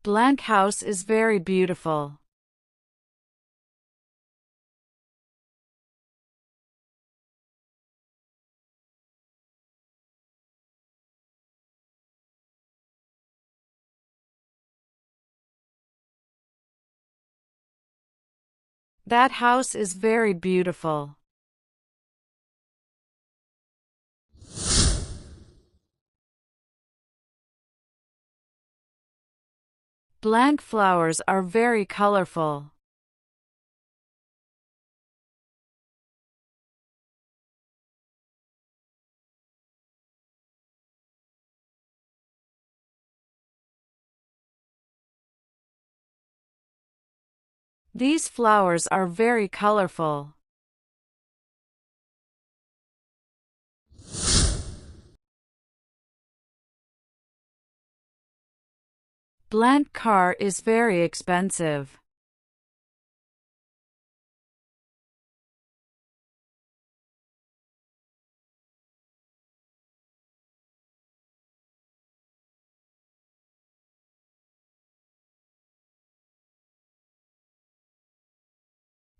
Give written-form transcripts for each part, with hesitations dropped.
Blank house is very beautiful. That house is very beautiful. Blank flowers are very colorful. These flowers are very colorful. Blank car is very expensive.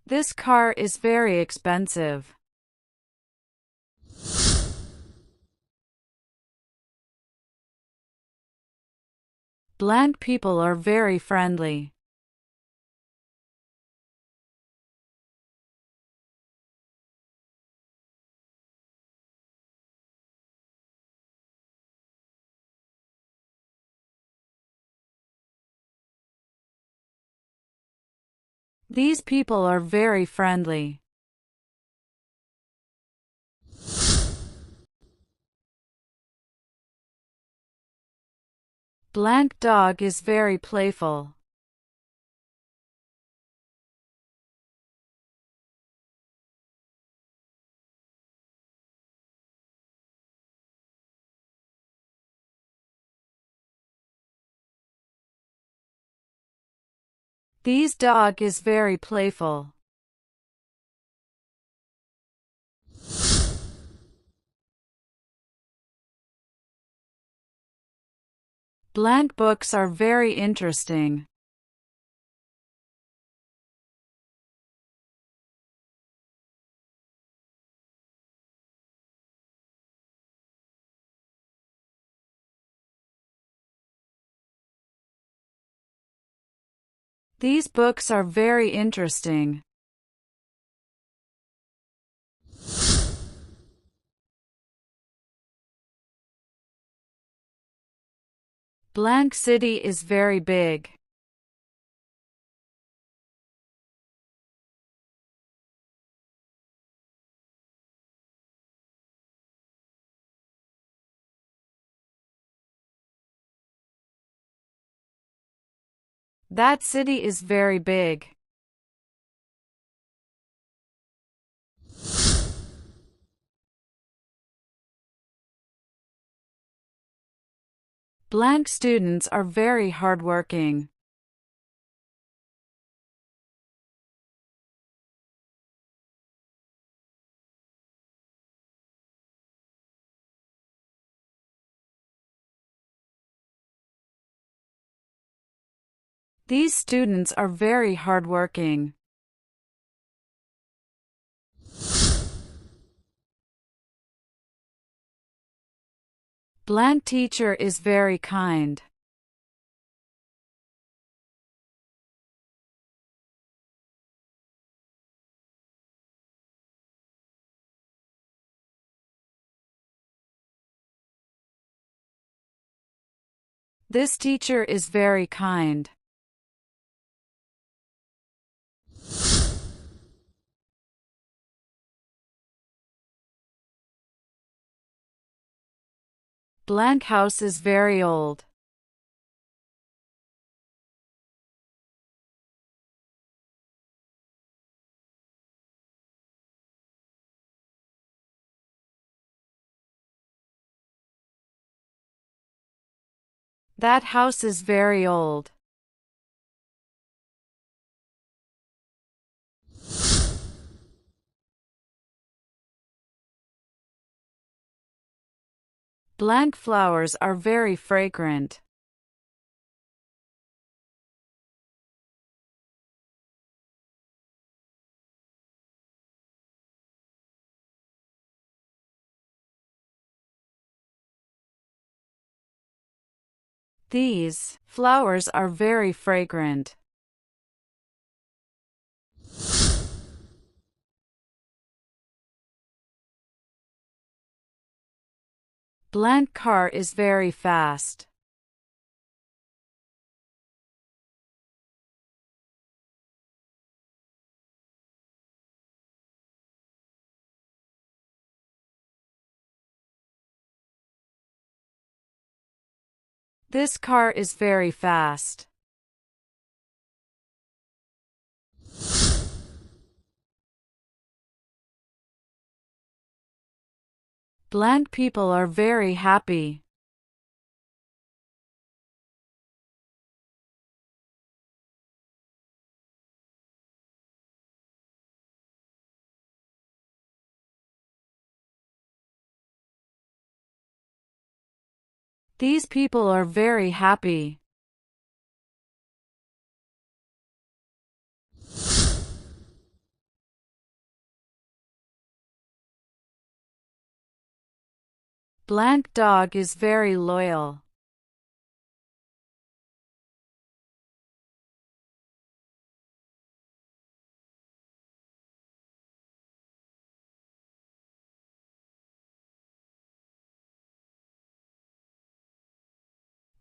This car is very expensive. Blank people are very friendly. These people are very friendly. Blank dog is very playful. These dog is very playful. Blank books are very interesting. These books are very interesting. Blank city is very big. That city is very big. Blank students are very hardworking. These students are very hardworking. Blank teacher is very kind. This teacher is very kind. Blank house is very old. That house is very old. Blank flowers are very fragrant. These flowers are very fragrant. Blank car is very fast. This car is very fast. Blank people are very happy. These people are very happy. Blank dog is very loyal.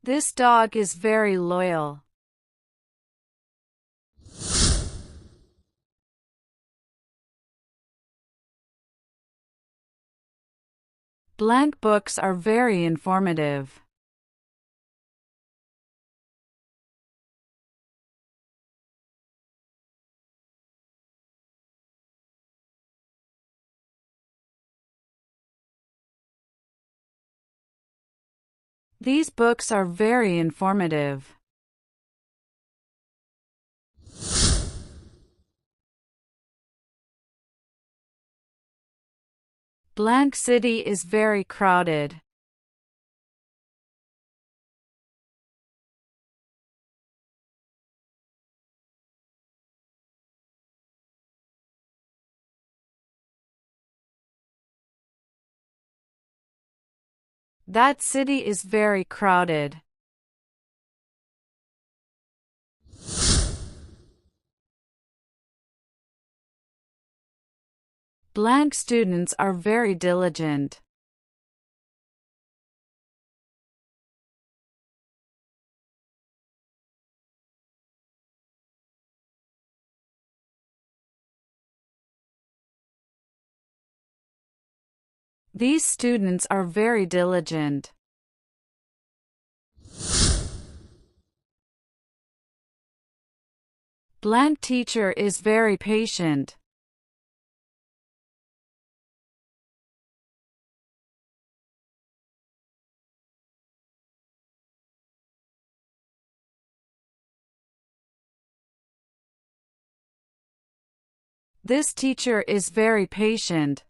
This dog is very loyal. Blank books are very informative. These books are very informative. Blank city is very crowded. That city is very crowded. Blank students are very diligent. These students are very diligent. Blank teacher is very patient. This teacher is very patient.